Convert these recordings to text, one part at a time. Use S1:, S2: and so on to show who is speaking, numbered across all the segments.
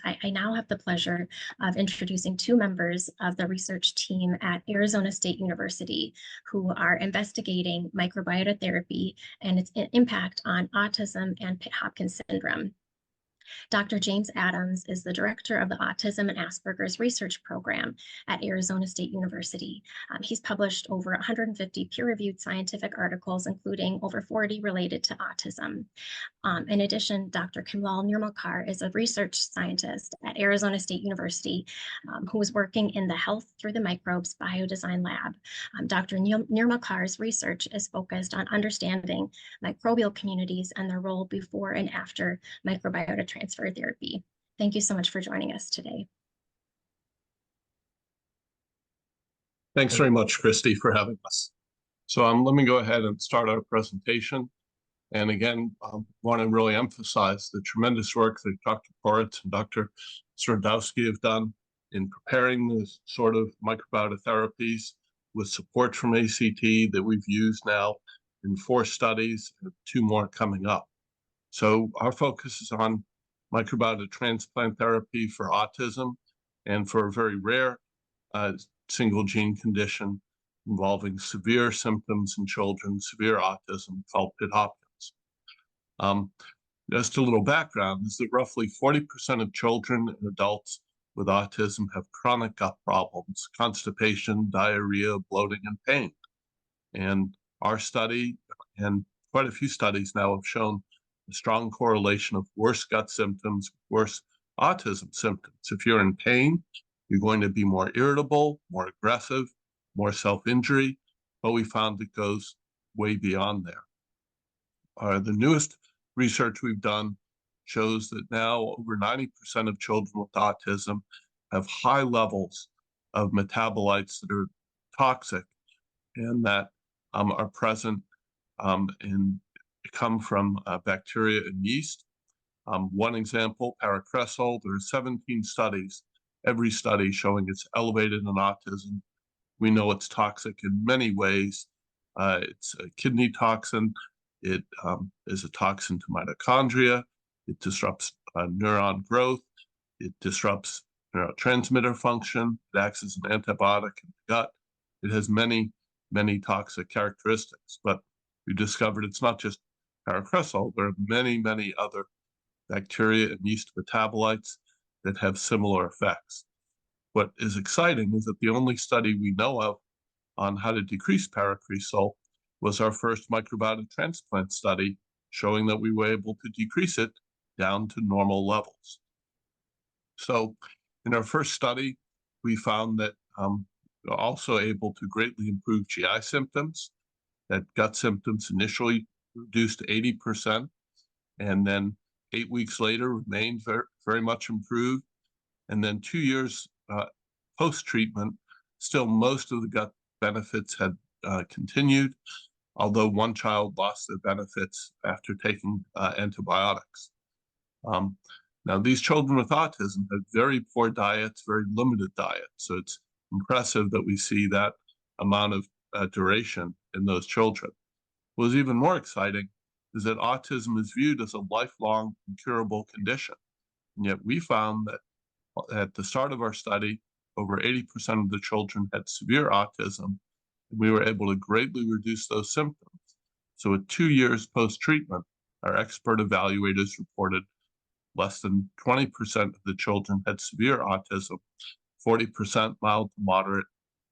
S1: I now have the pleasure of introducing two members of the research team at Arizona State University who are investigating microbiota therapy and its impact on autism and Pitt-Hopkins syndrome. Dr. James Adams is the director of the Autism and Asperger's Research Program at Arizona State University. He's published over 150 peer-reviewed scientific articles, including over 40 related to autism. In addition, Dr. Nirmalkar is a research scientist at Arizona State University who is working in the Health Through the Microbes Biodesign Lab. Dr. Nirmalkar's research is focused on understanding microbial communities and their role before and after microbiota transfer therapy. Thank you so much for joining us today.
S2: Thanks very much, Christy, for having us. So let me go ahead and start our presentation. And again, I want to really emphasize the tremendous work that Dr. Poritz and Dr. Serdowski have done in preparing this sort of microbiota therapies with support from ACT that we've used now in 4 studies, and 2 more coming up. So our focus is on microbiota transplant therapy for autism and for a very rare single gene condition involving severe symptoms in children, severe autism called Pitt-Hopkins. Just a little background is that roughly 40% of children and adults with autism have chronic gut problems, constipation, diarrhea, bloating, and pain. And our study and quite a few studies now have shown a strong correlation of worse gut symptoms, worse autism symptoms. If you're in pain, you're going to be more irritable, more aggressive, more self-injury, but we found it goes way beyond there. The newest research we've done shows that now over 90% of children with autism have high levels of metabolites that are toxic and that are present and come from bacteria and yeast. One example, paracresol, there are 17 studies, every study showing it's elevated in autism. We know it's toxic in many ways. It's a kidney toxin. It is a toxin to mitochondria. It disrupts neuron growth. It disrupts neurotransmitter function. It acts as an antibiotic in the gut. It has many, many toxic characteristics. But we discovered it's not just paracresol. There are many, many other bacteria and yeast metabolites that have similar effects. What is exciting is that the only study we know of on how to decrease paracresol was our first microbiota transplant study showing that we were able to decrease it down to normal levels. So in our first study, we found that we're also able to greatly improve GI symptoms, that gut symptoms initially reduced to 80%, and then 8 weeks later remained very, very much improved. And then 2 years post-treatment, still most of the gut benefits had continued, although one child lost their benefits after taking antibiotics. Now, these children with autism have very poor diets, very limited diets. So it's impressive that we see that amount of duration in those children. What was even more exciting is that autism is viewed as a lifelong incurable condition. And yet we found that at the start of our study, over 80% of the children had severe autism, and we were able to greatly reduce those symptoms. So at 2 years post-treatment, our expert evaluators reported less than 20% of the children had severe autism, 40% mild to moderate,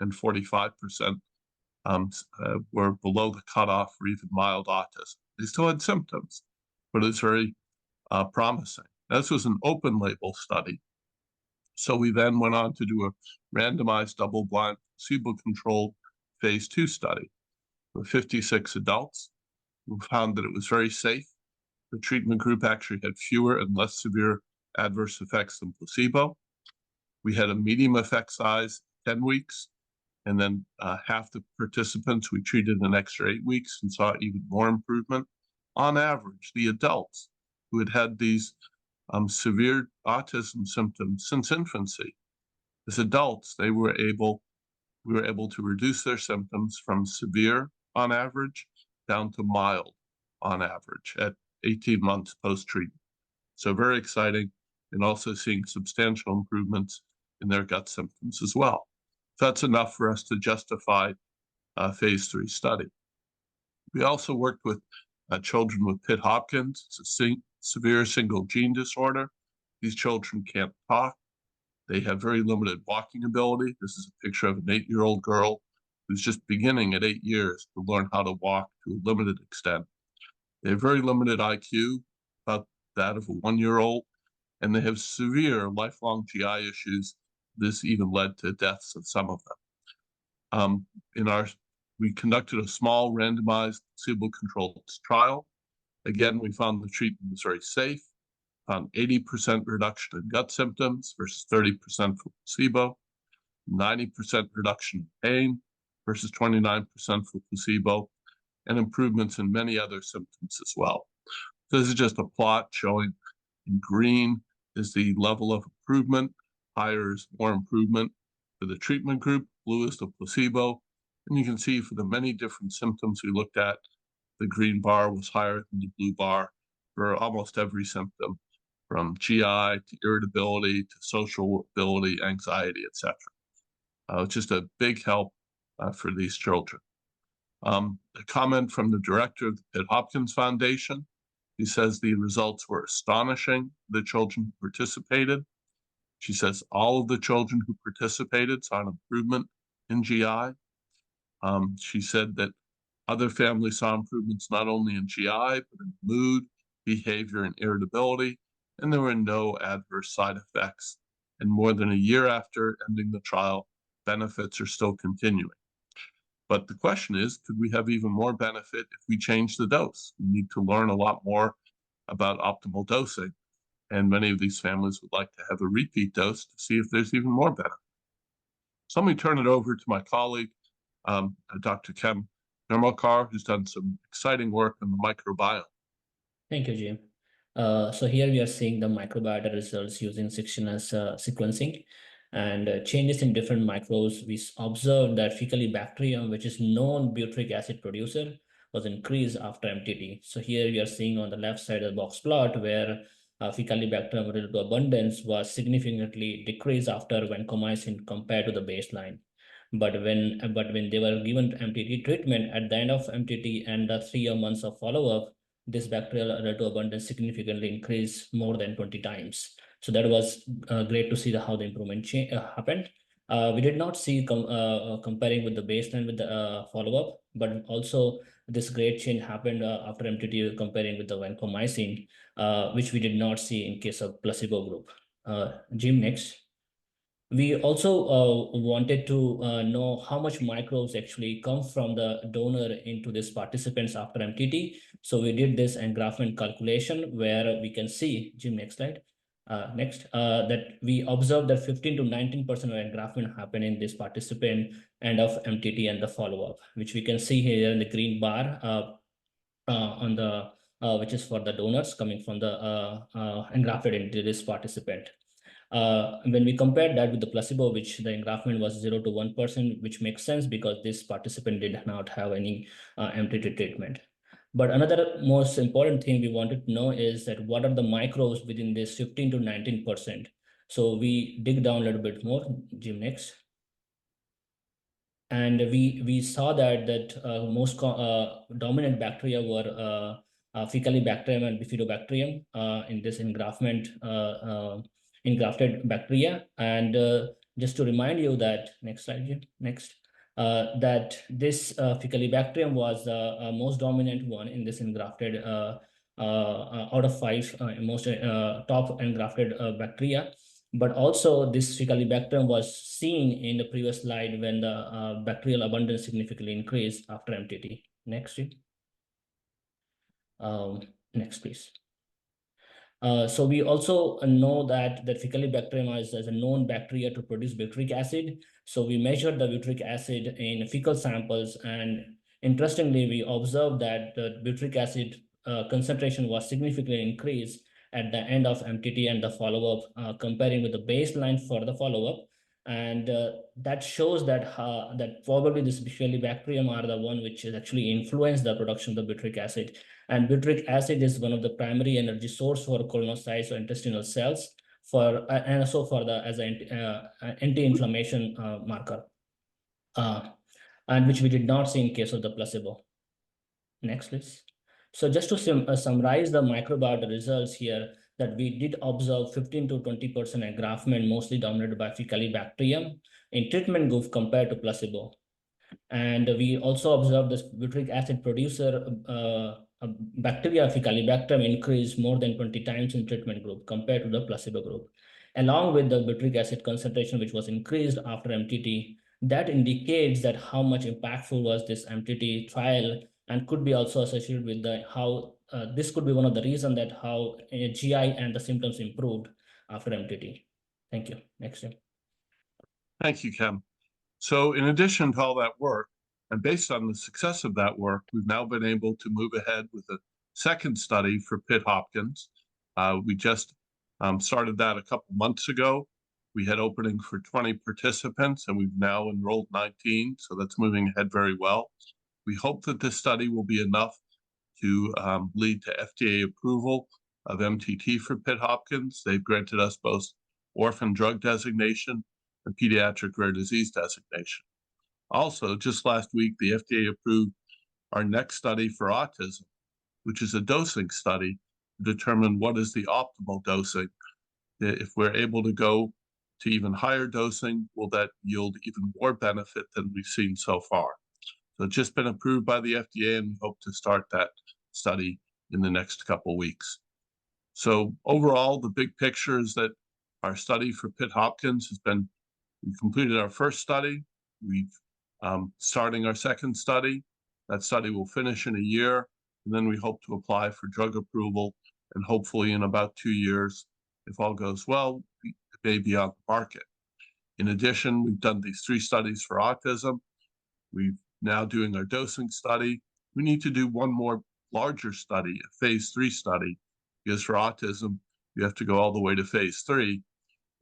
S2: and 45% were below the cutoff for even mild autism. They still had symptoms, but it's very promising. This was an open label study. So we then went on to do a randomized double-blind placebo-controlled phase 2 study with 56 adults. We found that it was very safe. The treatment group actually had fewer and less severe adverse effects than placebo. We had a medium effect size, 10 weeks, and then half the participants we treated an extra 8 weeks and saw even more improvement. On average, the adults who had had these severe autism symptoms since infancy, as adults, we were able to reduce their symptoms from severe on average down to mild on average at 18 months post-treatment. So very exciting. and also seeing substantial improvements in their gut symptoms as well. So that's enough for us to justify a phase 3 study. We also worked with children with Pitt-Hopkins. It's a severe single gene disorder. These children can't talk. They have very limited walking ability. This is a picture of an 8-year-old girl who's just beginning at 8 years to learn how to walk to a limited extent. They have very limited IQ, about that of a 1-year-old, and they have severe lifelong GI issues. This even led to deaths of some of them. We conducted a small randomized placebo-controlled trial. Again, we found the treatment was very safe, found 80% reduction in gut symptoms versus 30% for placebo, 90% reduction in pain versus 29% for placebo, and improvements in many other symptoms as well. So this is just a plot showing in green is the level of improvement, higher is more improvement for the treatment group, blue is the placebo, and you can see for the many different symptoms we looked at, the green bar was higher than the blue bar for almost every symptom, from GI to irritability to social ability, anxiety, etc. It's just a big help for these children. A comment from the director of the Pitt-Hopkins Foundation. He says the results were astonishing, the children who participated. She says all of the children who participated saw an improvement in GI. She said that other families saw improvements not only in GI, but in mood, behavior, and irritability, and there were no adverse side effects. And more than a year after ending the trial, benefits are still continuing. But the question is, could we have even more benefit if we change the dose? We need to learn a lot more about optimal dosing. And many of these families would like to have a repeat dose to see if there's even more benefit. So let me turn it over to my colleague, Dr. Nirmalkar, who's done some exciting work on the microbiome.
S3: Thank you, Jim. So here we are seeing the microbiota results using 16S sequencing, and changes in different microbes. We observed that Faecalibacterium, which is known butyric acid producer, was increased after MTT. So here we are seeing on the left side of the box plot where Faecalibacterium relative to abundance was significantly decreased after vancomycin compared to the baseline. But when they were given MTT treatment at the end of MTT and the 3 months of follow-up, this bacterial relative abundance significantly increased more than 20 times. So that was great to see how the improvement happened. We did not see comparing with the baseline with the follow-up, but also this great change happened after MTT comparing with the vancomycin, which we did not see in case of placebo group. Jim, next. We also wanted to know how much microbes actually come from the donor into these participants after MTT. So we did this engraftment calculation where we can see, Jim, next slide. That we observed that 15 to 19% of engraftment happened in this participant end of MTT and the follow-up, which we can see here in the green bar on the which is for the donors coming from the engrafted into this participant. When we compared that with the placebo, which the engraftment was 0 to 1%, which makes sense because this participant did not have any MTT treatment. But another most important thing we wanted to know is that what are the microbes within this 15 to 19%. So we dig down a little bit more, Jim, next. And we saw that most dominant bacteria were Faecalibacterium and Bifidobacterium in this engrafted bacteria. And just to remind you that, next slide, Jim, next. That this Faecalibacterium was the most dominant one in this engrafted out of 5 most top engrafted bacteria. But also this Faecalibacterium was seen in the previous slide when the bacterial abundance significantly increased after MTT. Next, next, please. So we also know that Faecalibacterium is a known bacteria to produce butyric acid. So we measured the butyric acid in fecal samples, and interestingly, we observed that the butyric acid concentration was significantly increased at the end of MTT and the follow-up, comparing with the baseline for the follow-up. And that shows that that probably this Faecalibacterium are the one which is actually influence the production of the butyric acid. And butyric acid is one of the primary energy source for colonocytes or intestinal cells and also for the as an anti-inflammation marker, and which we did not see in case of the placebo. Next, please. So just to summarize the microbiota results here, that we did observe 15 to 20% engraftment, mostly dominated by Faecalibacterium in treatment group compared to placebo. And we also observed this butyric acid producer bacteria Faecalibacterium increased more than 20 times in treatment group compared to the placebo group, along with the butyric acid concentration, which was increased after MTT. That indicates that how much impactful was this MTT trial, and could be also associated with the how this could be one of the reasons that how GI and the symptoms improved after MTT. Thank you. Next.
S2: Thank you, Ken. So in addition to all that work, and based on the success of that work, we've now been able to move ahead with a second study for Pitt Hopkins. We just started that a couple months ago. We had opening for 20 participants, and we've now enrolled 19, so that's moving ahead very well. We hope that this study will be enough to lead to FDA approval of MTT for Pitt Hopkins. They've granted us both orphan drug designation and pediatric rare disease designation. Also, just last week, the FDA approved our next study for autism, which is a dosing study to determine what is the optimal dosing. If we're able to go to even higher dosing, will that yield even more benefit than we've seen so far? So it's just been approved by the FDA, and we hope to start that study in the next couple of weeks. So overall, the big picture is that our study for Pitt Hopkins has been, we completed our first study. We've starting our second study. That study will finish in a year, and then we hope to apply for drug approval, and hopefully in about 2 years, if all goes well, it may be on the market. In addition, we've done these 3 studies for autism. We're now doing our dosing study. We need to do one more larger study, a phase 3 study, because for autism, you have to go all the way to phase 3.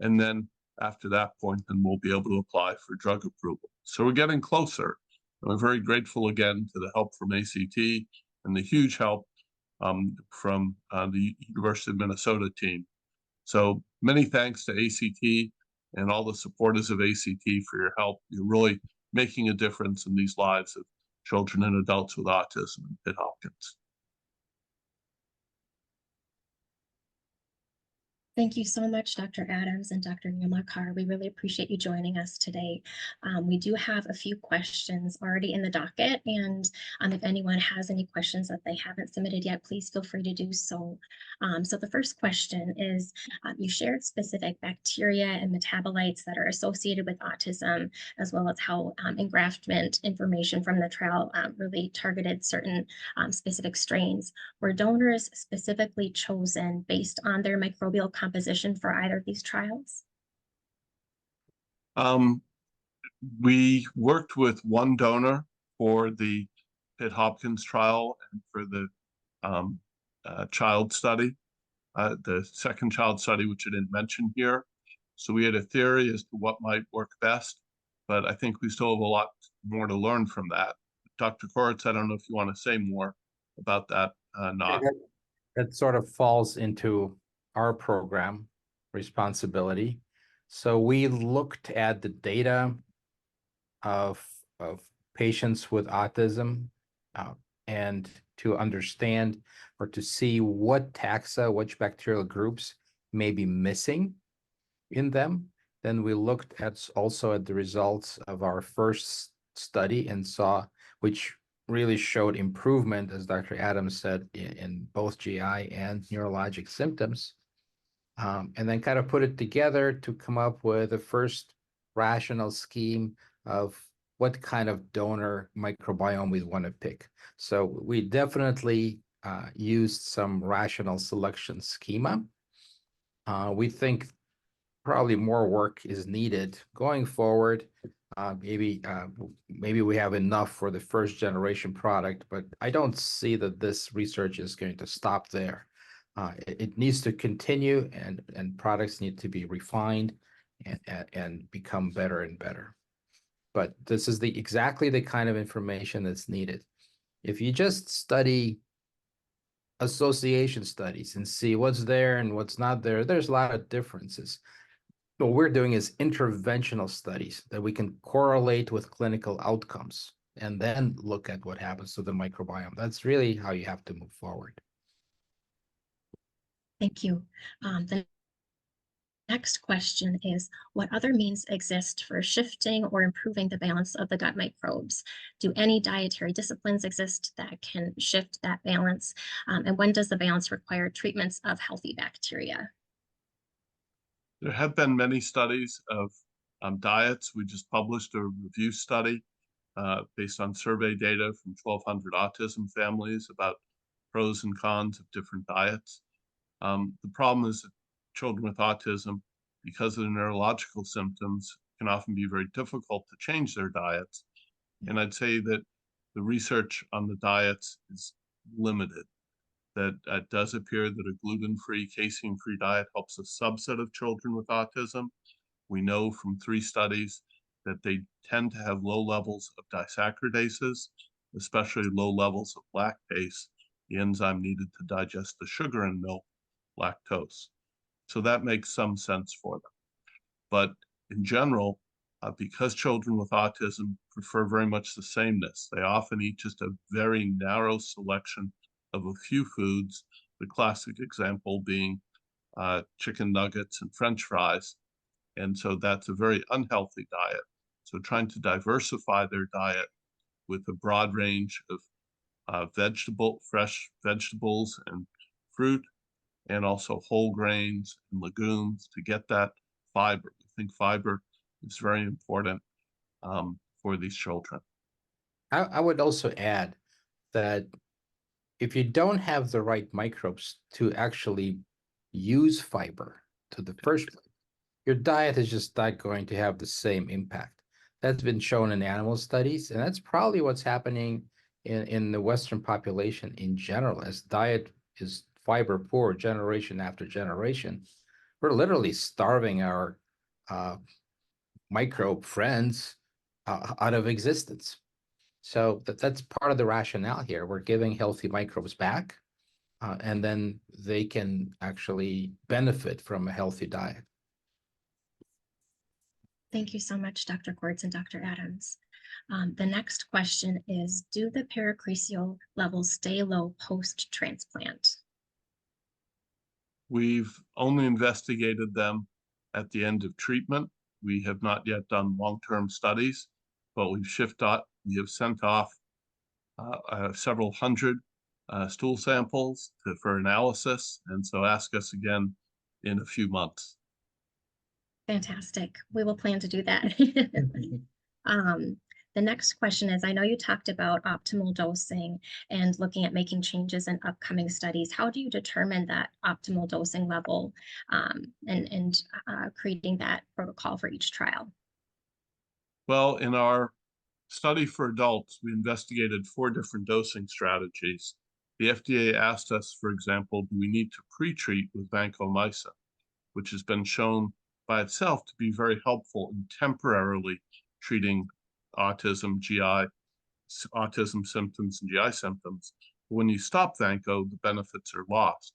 S2: And then after that point, then we'll be able to apply for drug approval. So we're getting closer. And we're very grateful again to the help from ACT and the huge help from the University of Minnesota team. So many thanks to ACT and all the supporters of ACT for your help. You're really making a difference in these lives of children and adults with autism in Pitt Hopkins.
S1: Thank you so much, Dr. Adams and Dr. Nirmalkar. We really appreciate you joining us today. We do have a few questions already in the docket, and if anyone has any questions that they haven't submitted yet, please feel free to do so. So the first question is, you shared specific bacteria and metabolites that are associated with autism, as well as how engraftment information from the trial really targeted certain specific strains. Were donors specifically chosen based on their microbial composition for either of these trials?
S2: We worked with one donor for the Pitt Hopkins trial and for the child study, the second child study, which I didn't mention here. So we had a theory as to what might work best, but I think we still have a lot more to learn from that. Dr. Koretz, I don't know if you want to say more about that.
S4: That sort of falls into our program responsibility. So we looked at the data of patients with autism and to understand or to see what taxa, which bacterial groups may be missing in them. Then we looked at also at the results of our first study and saw, which really showed improvement, as Dr. Adams said, in both GI and neurologic symptoms. And then kind of put it together to come up with the first rational scheme of what kind of donor microbiome we want to pick. So we definitely used some rational selection schema. We think probably more work is needed going forward. Maybe we have enough for the first generation product, but I don't see that this research is going to stop there. It needs to continue, and products need to be refined and become better and better. But this is exactly the kind of information that's needed. If you just study association studies and see what's there and what's not there. There's a lot of differences. What we're doing is interventional studies that we can correlate with clinical outcomes and then look at what happens to the microbiome. That's really how you have to move forward.
S1: Thank you. The next question is, what other means exist for shifting or improving the balance of the gut microbes? Do any dietary disciplines exist that can shift that balance? And when does the balance require treatments of healthy bacteria?
S2: There have been many studies of diets. We just published a review study based on survey data from 1,200 autism families about pros and cons of different diets. The problem is that children with autism, because of the neurological symptoms, can often be very difficult to change their diets. And I'd say that the research on the diets is limited. That it does appear that a gluten-free, casein-free diet helps a subset of children with autism. We know from 3 studies that they tend to have low levels of disaccharidases, especially low levels of lactase, the enzyme needed to digest the sugar in milk, lactose. So that makes some sense for them. But in general, because children with autism prefer very much the sameness, they often eat just a very narrow selection of a few foods, the classic example being chicken nuggets and French fries. And so that's a very unhealthy diet. So trying to diversify their diet with a broad range of fresh vegetables and fruit, and also whole grains and legumes to get that fiber. I think fiber is very important for these children.
S4: I would also add that if you don't have the right microbes to actually use fiber to the first place, your diet is just not going to have the same impact. That's been shown in animal studies, and that's probably what's happening in the Western population in general. As diet is fiber poor generation after generation, we're literally starving our microbe friends out of existence. So that's part of the rationale here. We're giving healthy microbes back, and then they can actually benefit from a healthy diet.
S1: Thank you so much, Dr. Quartz and Dr. Adams. The next question is, do the paracresial levels stay low post-transplant?
S2: We've only investigated them at the end of treatment. We have not yet done long-term studies, but we have sent off several hundred stool samples for analysis. And so ask us again in a few months.
S1: Fantastic. We will plan to do that. The next question is, I know you talked about optimal dosing and looking at making changes in upcoming studies. How do you determine that optimal dosing level and creating that protocol for each trial?
S2: Well, in our study for adults, we investigated 4 different dosing strategies. The FDA asked us, for example, do we need to pre-treat with vancomycin, which has been shown by itself to be very helpful in temporarily treating autism symptoms and GI symptoms. But when you stop vanco, the benefits are lost.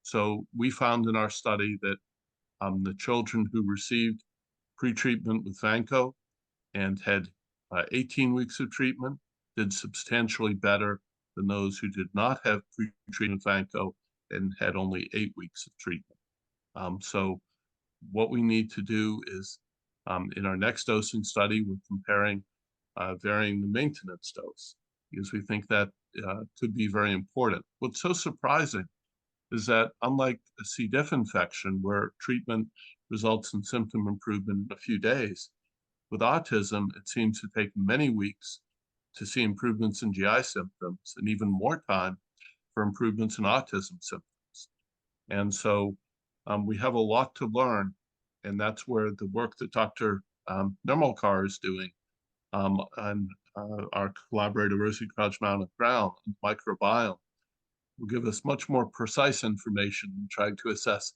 S2: So we found in our study that the children who received pre-treatment with vanco and had 18 weeks of treatment did substantially better than those who did not have pre-treatment vanco and had only 8 weeks of treatment. So what we need to do is in our next dosing study, we're comparing varying the maintenance dose, because we think that could be very important. What's so surprising is that unlike a C. diff infection, where treatment results in symptom improvement in a few days, with autism, it seems to take many weeks to see improvements in GI symptoms and even more time for improvements in autism symptoms. And so we have a lot to learn, and that's where the work that Dr. Nirmalkar is doing and our collaborator Rosie Krajman-Brown on microbiome will give us much more precise information in trying to assess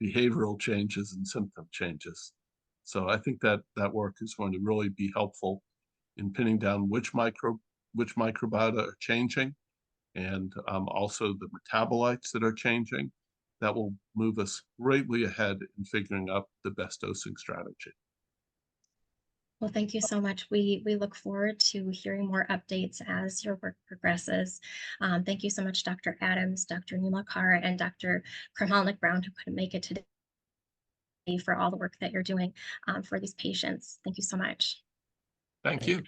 S2: behavioral changes and symptom changes. So I think that work is going to really be helpful in pinning down which microbiota are changing and also the metabolites that are changing. That will move us greatly ahead in figuring out the best dosing strategy.
S1: Well, thank you so much. We look forward to hearing more updates as your work progresses. Thank you so much, Dr. Adams, Dr. Nirmalkar, and Dr. Kramalnik-Brown, who couldn't make it today, for all the work that you're doing for these patients. Thank you so much.
S2: Thank you.